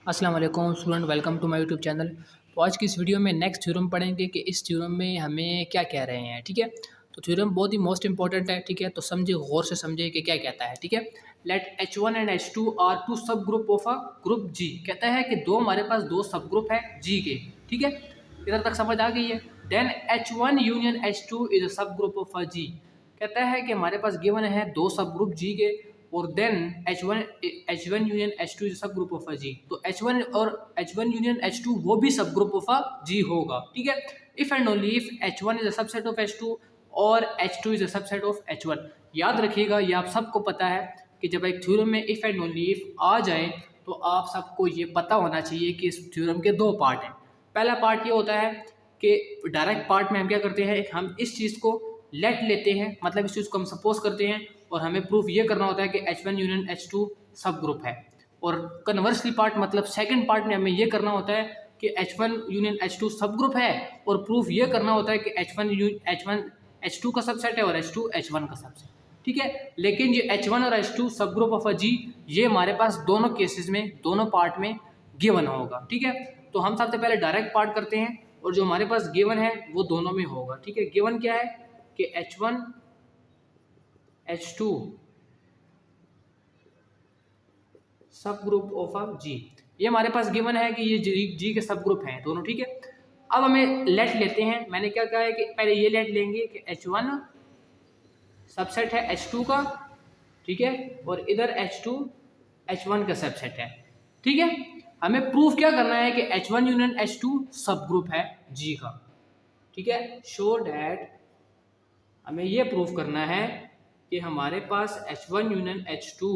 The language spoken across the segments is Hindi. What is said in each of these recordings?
अस्सलाम वालेकुम student, welcome to my YouTube channel. तो आज की इस वीडियो में नेक्स्ट थ्योरम पढ़ेंगे कि इस थ्योरम में हमें क्या कह रहे हैं। ठीक है, तो थ्योरम बहुत ही मोस्ट इंपॉर्टेंट है। ठीक है, तो समझे, गौर से समझे कि क्या कहता है। ठीक है, let H1 and H2 are two सब group of a group G। कहता है कि हमारे पास दो सब ग्रुप है G के। ठीक है, इधर तक समझ आ गई है। Then H1 union H2 is a सब ग्रुप ऑफ अ G। कहता है कि हमारे पास गिवन है दो सब ग्रुप G के, और then H1 union H2 is sub group of a G। तो H1 और H1 यूनियन H2 वो भी सब ग्रुप ऑफ अ G होगा। ठीक है, if and only if H1 is a subset of H2 और H2 is a subset of H1। याद रखिएगा, ये आप सबको पता है कि जब एक थ्योरम में इफ एंड ओनली इफ आ जाए तो आप सबको ये पता होना चाहिए कि इस थ्योरम के दो पार्ट हैं। पहला पार्ट ये होता है कि डायरेक्ट पार्ट में हम क्या करते हैं, हम इस चीज़ को लेट लेते हैं, मतलब इस चीज़ को हम सपोज करते हैं, और हमें प्रूफ ये करना होता है कि H1 यूनियन H2 सब ग्रुप है। और कन्वर्सली पार्ट मतलब सेकंड पार्ट में हमें ये करना होता है कि H1 यूनियन H2 सब ग्रुप है, और प्रूफ ये करना होता है कि H1 H2 का सबसेट है और H2 H1 का सबसेट। ठीक है, लेकिन ये H1 और H2 सब ग्रुप ऑफ अ G, ये हमारे पास दोनों केसेस में, दोनों पार्ट में गिवन होगा। ठीक है, तो हम सबसे पहले डायरेक्ट पार्ट करते हैं, और जो हमारे पास गिवन है वो दोनों में होगा। ठीक है, गिवन क्या है कि H1 H2 सब ग्रुप ऑफ अ G, ये हमारे पास गिवन है कि ये G के सब ग्रुप हैं दोनों। ठीक है, अब हमें लेट लेते हैं। मैंने क्या कहा है कि पहले ये लेट लेंगे कि H1 सबसेट है H2 का। ठीक है, और इधर H2 H1 का सबसेट है। ठीक है, हमें प्रूफ क्या करना है कि H1 यूनियन H2 सब ग्रुप है G का। ठीक है, शो डैट, हमें ये प्रूफ करना है कि हमारे पास H1 यूनियन H2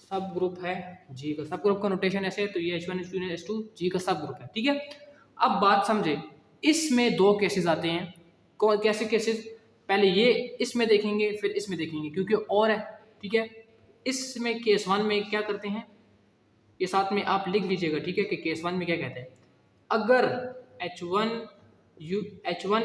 सब ग्रुप है G का। सब ग्रुप का नोटेशन ऐसे है, तो ये H1 यूनियन H2 G का सब ग्रुप है। ठीक है, अब बात समझे, इसमें दो केसेस आते हैं। कौन कैसे केसेस, पहले ये इसमें देखेंगे फिर इसमें देखेंगे, क्योंकि और है। ठीक है, इसमें केस वन में क्या करते हैं, ये साथ में आप लिख लीजिएगा। ठीक है, कि केस वन में क्या कहते हैं, अगर H1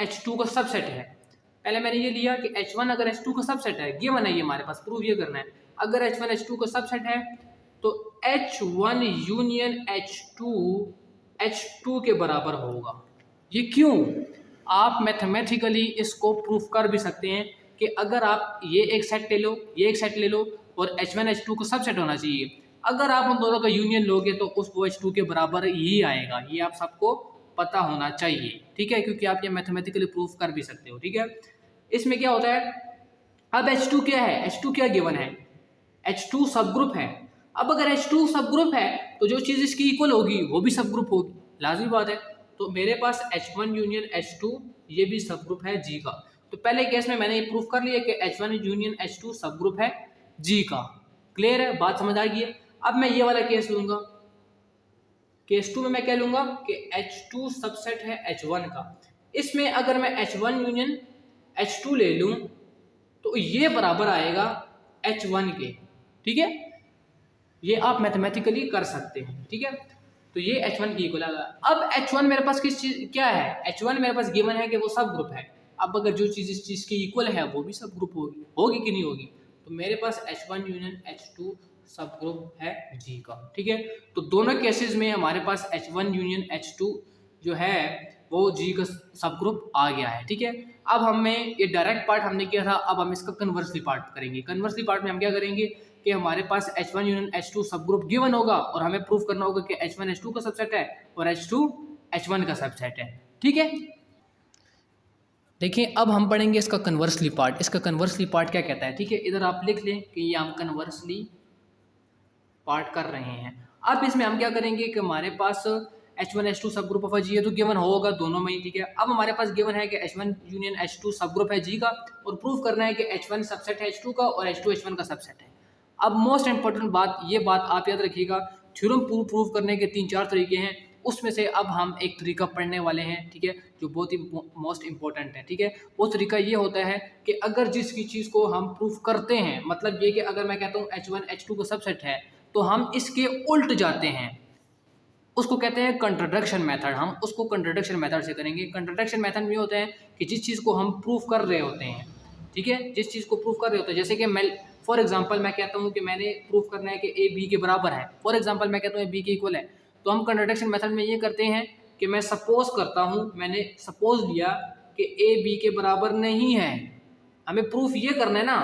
H2 का सबसेट है, पहले मैंने ये लिया कि H1 अगर H2 का सबसेट है, गिवन है ये हमारे पास, प्रूव ये करना है। अगर H1 H2 का सबसेट है तो H1 यूनियन H2 के बराबर होगा। ये क्यों, आप मैथमेटिकली इसको प्रूफ कर भी सकते हैं कि अगर आप ये एक सेट ले लो, ये एक सेट ले लो, और H1 H2 का सबसेट होना चाहिए। अगर आप उन दोनों का यूनियन लोगे तो उस वो H2 के बराबर ही आएगा। ये आप सबको पता होना चाहिए। ठीक है, क्योंकि आप ये मैथमेटिकली प्रूफ कर भी सकते हो। ठीक है, इसमें क्या होता है, अब H2 क्या है, H2 क्या गिवन है, H2 सब ग्रुप है। अब अगर H2 सब ग्रुप है तो जो चीज़ इसकी इक्वल होगी वो भी सब ग्रुप होगी, लाजमी बात है। तो मेरे पास H1 यूनियन H2 ये भी सब ग्रुप है G का। तो पहले केस में मैंने ये प्रूफ कर लिया कि H1 यूनियन H2 सब ग्रुप है G का। क्लियर है, बात समझ आ गई है। अब मैं ये वाला केस लूंगा, केस 2 में मैं क्या लूंगा कि H2 सबसेट है H1 का। इसमें अगर मैं H1 यूनियन H2 ले लूं तो ये बराबर आएगा H1 के। ठीक है, ये आप मैथमेटिकली कर सकते हैं। ठीक है, तो ये H1 की इक्वल आएगा। अब H1 मेरे पास किस चीज क्या है, H1 मेरे पास गिवन है कि वो सब ग्रुप है। अब अगर जो चीज इस चीज की इक्वल है वो भी सब ग्रुप होगी, होगी कि नहीं होगी, तो मेरे पास H1 यूनियन H2 सब ग्रुप है G का। ठीक है, तो दोनों केसेस में हमारे पास H1 यूनियन H2 जो है वो G का सब ग्रुप आ गया है। ठीक है, अब हमें ये डायरेक्ट पार्ट हमने किया था, अब हम इसका कन्वर्सली पार्ट करेंगे। कन्वर्सली पार्ट में हम क्या करेंगे कि हमारे पास H1 यूनियन H2 सब ग्रुप गिवन होगा, और हमें प्रूफ करना होगा कि H1 H2 का सबसेट है और H2 H1 का सबसेट है। ठीक है, देखिए अब हम पढ़ेंगे इसका कन्वर्सली पार्ट। इसका कन्वर्सली पार्ट क्या कहता है। ठीक है, इधर आप लिख लें कि ये हम कन्वर्सली पार्ट कर रहे हैं। अब इसमें हम क्या करेंगे कि हमारे पास H1 H2 सब ग्रुप ऑफ G है, तो गिवन होगा दोनों में ही। ठीक है, अब हमारे पास गिवन है कि H1 यूनियन H2 सब ग्रुप है G का, और प्रूफ करना है कि H1 सबसेट है H2 का और H2 H1 का सबसेट है। अब मोस्ट इंपॉर्टेंट बात, ये बात आप याद रखिएगा, थ्योरम प्रूफ करने के 3-4 तरीके हैं, उसमें से अब हम एक तरीका पढ़ने वाले हैं। ठीक है, जो बहुत ही मोस्ट इंपॉर्टेंट है। ठीक है, वो तरीका ये होता है कि अगर जिसकी चीज़ को हम प्रूफ करते हैं, मतलब ये कि अगर मैं कहता हूँ H1 H2 का सबसेट है, तो हम इसके उल्ट जाते हैं, उसको कहते हैं कंट्राडिक्शन मेथड। हम उसको कंट्राडिक्शन मेथड से करेंगे। कंट्राडिक्शन मेथड में होता है कि जिस चीज़ को हम प्रूफ कर रहे होते हैं, ठीक है, जिस चीज़ को प्रूफ कर रहे होते हैं, जैसे कि मैं फॉर एग्जांपल मैं कहता हूँ कि मैंने प्रूफ करना है कि ए बी के बराबर है, फॉर एग्जांपल मैं कहता हूँ ए बी के इक्वल है, तो हम कंट्राडिक्शन मेथड में ये करते हैं कि मैं सपोज करता हूँ, मैंने सपोज लिया कि ए बी के बराबर नहीं है। हमें प्रूफ ये करना है ना,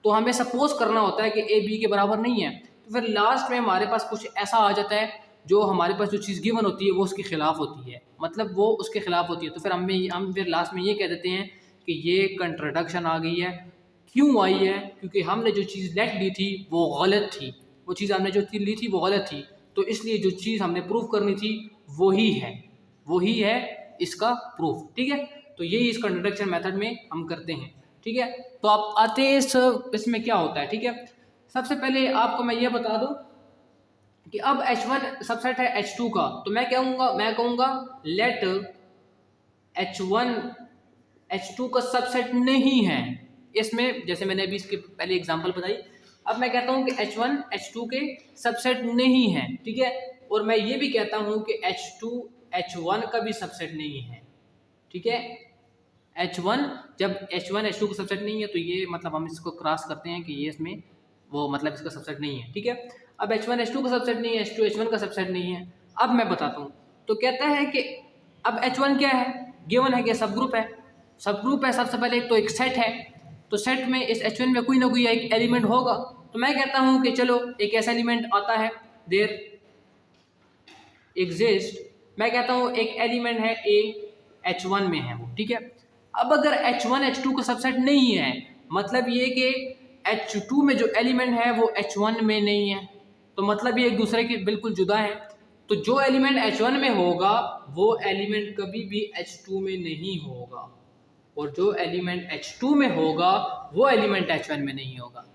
तो हमें सपोज करना होता है कि ए बी के बराबर नहीं है। तो फिर लास्ट में हमारे पास कुछ ऐसा आ जाता है जो हमारे पास जो चीज़ गिवन होती है वो उसके खिलाफ होती है, मतलब वो उसके खिलाफ होती है। तो फिर हम फिर लास्ट में ये कह देते हैं कि ये कंट्राडिक्शन आ गई है। क्यों आई है? क्योंकि हमने जो चीज़ लेट ली थी वो गलत थी, वो चीज़ हमने जो ली थी वो गलत थी, तो इसलिए जो चीज़ हमने प्रूफ करनी थी वही है इसका प्रूफ। ठीक है, तो यही इस कंट्राडिक्शन मेथड में हम करते हैं। ठीक है, तो आप आते हैं इसमें क्या होता है। ठीक है, सबसे पहले आपको मैं ये बता दूं कि अब H1 सबसेट है H2 का, तो मैं कहूँगा लेट H1 H2 का सबसेट नहीं है इसमें, जैसे मैंने अभी इसके पहले एग्जांपल बताई। अब मैं कहता हूँ कि H1 H2 के सबसेट नहीं है। ठीक है, और मैं ये भी कहता हूँ कि H2 H1 का भी सबसेट नहीं है। ठीक है, H1 जब H1 H2 का सबसेट नहीं है तो ये मतलब हम इसको क्रॉस करते हैं कि ये इसमें वो मतलब इसका सबसेट नहीं है। ठीक है, अब H1 H2 का सबसेट नहीं है, H2 H1 का सबसेट नहीं है। अब मैं बताता हूँ, तो कहता है कि अब H1 क्या है, गिवन है कि सब ग्रुप है। सब ग्रुप है, सबसे पहले तो एक सेट है, तो सेट में इस H1 में कोई ना कोई एक एलिमेंट होगा। तो मैं कहता हूँ कि चलो एक ऐसा एलिमेंट आता है, देयर एग्जिस्ट, मैं कहता हूँ एक एलिमेंट है ए H1 में है वो। ठीक है, अब अगर H1 H2 का सबसेट नहीं है, मतलब ये कि H2 में जो एलिमेंट है वो H1 में नहीं है, तो मतलब ये एक दूसरे के बिल्कुल जुदा है। तो जो एलिमेंट H1 में होगा वो एलिमेंट कभी भी H2 में नहीं होगा, और जो एलिमेंट H2 में होगा वो एलिमेंट H1 में नहीं होगा।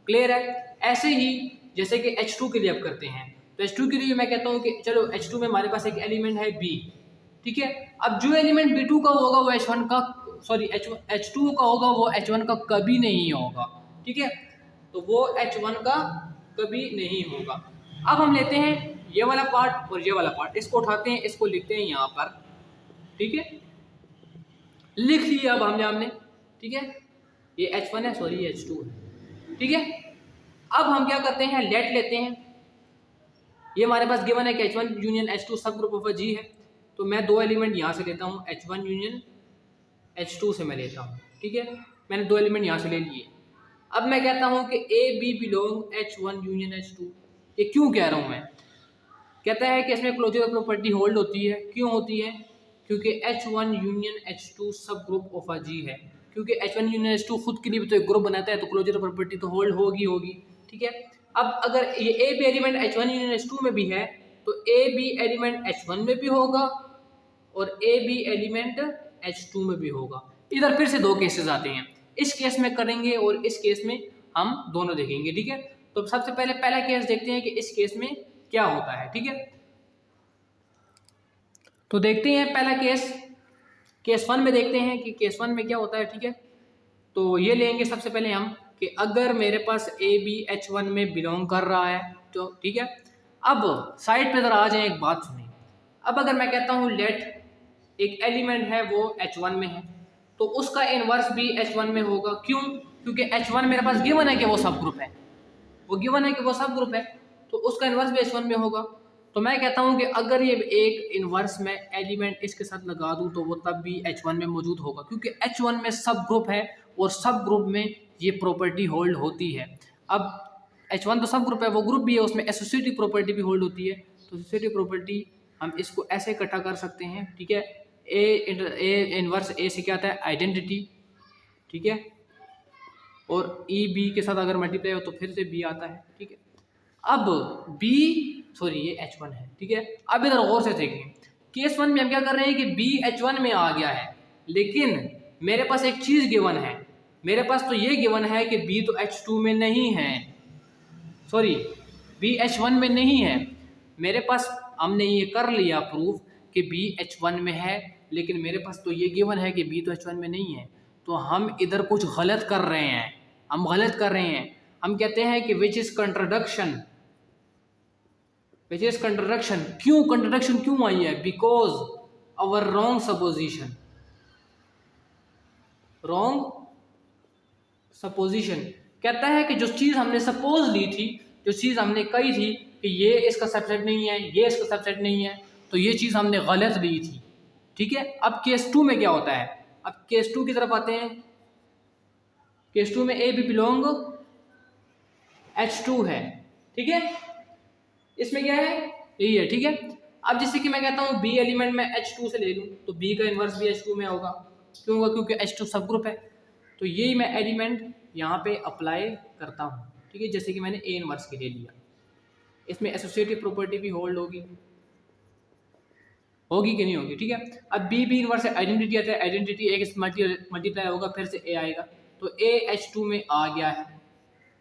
क्लियर है? ऐसे ही जैसे कि H2 के लिए अब करते हैं, तो H2 के लिए मैं कहता हूँ कि चलो H2 में हमारे पास एक एलिमेंट है B। ठीक है, अब जो एलिमेंट B2 का होगा वो H2 का होगा वो H1 का कभी नहीं होगा। ठीक है, तो वो H1 का कभी नहीं होगा। अब हम लेते हैं ये वाला पार्ट और ये वाला पार्ट, इसको उठाते हैं, इसको लिखते हैं यहाँ पर। ठीक है, लिख लिया अब हमने। ठीक है, ये H1 है, सॉरी ये H2 है। ठीक है, अब हम क्या करते हैं, लेट लेते हैं। ये हमारे पास गिवन है कि H1 यूनियन H2 सब ग्रुप ऑफ G है, तो मैं दो एलिमेंट यहाँ से लेता हूँ, H1 यूनियन H2 से मैं लेता हूँ। ठीक है, मैंने दो एलिमेंट यहाँ से ले लिए। अब मैं कहता हूँ कि A B belong H1 union H2। ये क्यों कह रहा हूँ मैं? कहता है कि इसमें क्लोजर प्रॉपर्टी होल्ड होती है। क्यों होती है? क्योंकि H1 यूनियन H2 सब ग्रुप ऑफ G है। क्योंकि H1 यूनियन H2 खुद के लिए भी तो एक ग्रुप बनाता है, तो क्लोजर प्रॉपर्टी तो होल्ड होगी। ठीक है, अब अगर ये A B element H1 union H2 में भी है, तो ए बी एलिमेंट H1 में भी होगा और ए बी एलिमेंट H2 में भी होगा। इधर फिर से दो केसेस आते हैं, इस केस में करेंगे और इस केस में हम दोनों देखेंगे। ठीक है, तो सबसे पहले पहला केस देखते हैं कि इस केस में क्या होता है। ठीक है, तो देखते हैं पहला केस 1 में देखते हैं कि केस 1 में क्या होता है। ठीक है, तो ये लेंगे सबसे पहले हम कि अगर मेरे पास ए बी H1 में बिलोंग कर रहा है तो ठीक है। अब साइड पे जरा आ जाए, एक बात सुनिए। अब अगर मैं कहता हूँ लेट एक एलिमेंट है वो H1 में है, तो उसका इनवर्स भी H1 में होगा। क्यों? क्योंकि H1 मेरे पास गिवन है कि वो सब ग्रुप है, तो उसका इनवर्स भी H1 में होगा। तो मैं कहता हूँ कि अगर ये एक इनवर्स में एलिमेंट इसके साथ लगा दूँ तो वो तब भी H1 में मौजूद होगा, क्योंकि H1 में सब ग्रुप है और सब ग्रुप में ये प्रॉपर्टी होल्ड होती है। अब H1 तो सब ग्रुप है, वो ग्रुप भी है, उसमें एसोसिएटिव प्रॉपर्टी भी होल्ड होती है। तो एसोसिएटिव प्रॉपर्टी हम इसको ऐसे इकट्ठा कर सकते हैं। ठीक है, ए इनवर्स ए से क्या आता है, आइडेंटिटी। ठीक है, और ई बी के साथ अगर मल्टीप्लाई हो तो फिर से बी आता है। ठीक है, अब बी सॉरी ये H1 है। ठीक है, अब इधर गौर से देखें, केस 1 में हम क्या कर रहे हैं कि बी H1 में आ गया है, लेकिन मेरे पास एक चीज़ गिवन है। मेरे पास तो ये गिवन है कि बी तो H2 में नहीं है, सॉरी बी H1 में नहीं है। मेरे पास हमने ये कर लिया प्रूफ कि बी H1 में है, लेकिन मेरे पास तो ये गिवन है कि बी तो H1 में नहीं है। तो हम इधर कुछ गलत कर रहे हैं, हम कहते हैं कि विच इज कंट्रोडक्शन। क्यों कंट्रोडक्शन क्यों आई है? बिकॉज अवर रॉन्ग सपोजिशन कहता है कि जो चीज़ हमने सपोज ली थी, जो चीज़ हमने कही थी कि ये इसका सबसेट नहीं है, ये इसका सबसेट नहीं है, तो ये चीज़ हमने गलत ली थी। ठीक है, अब केस 2 में क्या होता है, अब केस 2 की तरफ आते हैं। केस 2 में ए बी बिलोंग H2 है। ठीक है, इसमें क्या है, यही है। ठीक है, अब जैसे कि मैं कहता हूँ बी एलिमेंट में H2 से ले लूँ तो बी का इन्वर्स भी H2 में होगा। क्यों होगा, क्योंकि H2 सब ग्रुप है। तो यही मैं एलिमेंट यहाँ पे अप्लाई करता हूँ। ठीक है, जैसे कि मैंने ए इन्वर्स के लिए लिया, इसमें एसोसिएटिव प्रॉपर्टी भी होल्ड होगी, होगी कि नहीं होगी। ठीक है, अब बी इन्वर्स से आइडेंटिटी आता है, आइडेंटिटी एक मल्टीप्लाई होगा, फिर से ए आएगा, तो ए H2 में आ गया है।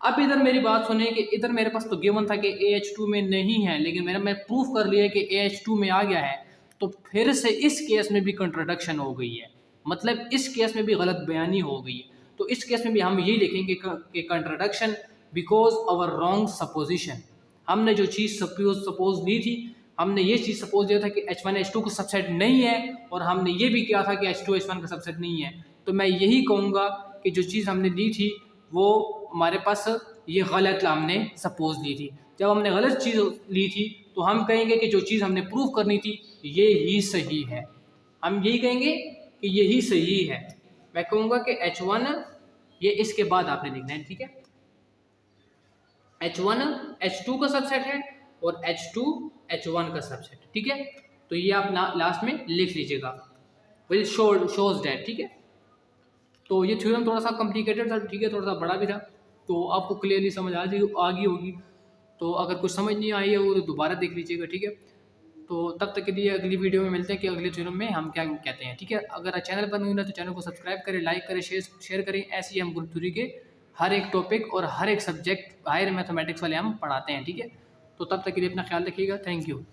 अब इधर मेरी बात सुने कि इधर मेरे पास तो गिवन था कि AH2 में नहीं है, लेकिन मैं प्रूफ कर लिया कि AH2 में आ गया है, तो फिर से इस केस में भी कंट्रोडक्शन हो गई है, मतलब इस केस में भी गलत बयानी हो गई है। तो इस केस में भी हम यही लिखेंगे कि कंट्रोडक्शन बिकॉज आवर रॉन्ग सपोजिशन। हमने जो चीज़ सपोज ली थी, हमने ये चीज़ सपोज दिया था कि H1 H2 का सबसेट नहीं है, और हमने ये भी किया था कि H2 H1 का सबसेट नहीं है। तो मैं यही कहूँगा कि जो चीज़ हमने ली थी वो हमारे पास ये गलत हमने सपोज ली थी। जब हमने गलत चीज़ ली थी तो हम कहेंगे कि जो चीज़ हमने प्रूव करनी थी ये ही सही है, हम यही कहेंगे कि यही सही है। मैं कहूँगा कि H1 ये इसके बाद आपने लिखना है। ठीक है, H1 H2 का सबसेट है और H2 H1 का सबसेट। ठीक है, तो ये आप लास्ट में लिख लीजिएगा, विल शोज दैट। ठीक है, तो ये थ्योरम थोड़ा सा कॉम्प्लिकेटेड था। ठीक है, थोड़ा सा बड़ा भी था, तो आपको क्लियरली समझ आ गई होगी। तो अगर कुछ समझ नहीं आई है वो तो दोबारा देख लीजिएगा। ठीक है, तो तब तक के लिए अगली वीडियो में मिलते हैं कि अगले थ्योरम में हम क्या कहते हैं। ठीक है, अगर चैनल पर नहीं हुआ तो चैनल को सब्सक्राइब करें, लाइक करें, शेयर करें। ऐसे ही हम ग्रुप थ्योरी के हर एक टॉपिक और हर एक सब्जेक्ट हायर मैथमेटिक्स वाले हम पढ़ाते हैं। ठीक है, तो तब तक के लिए अपना ख्याल रखिएगा। Thank you.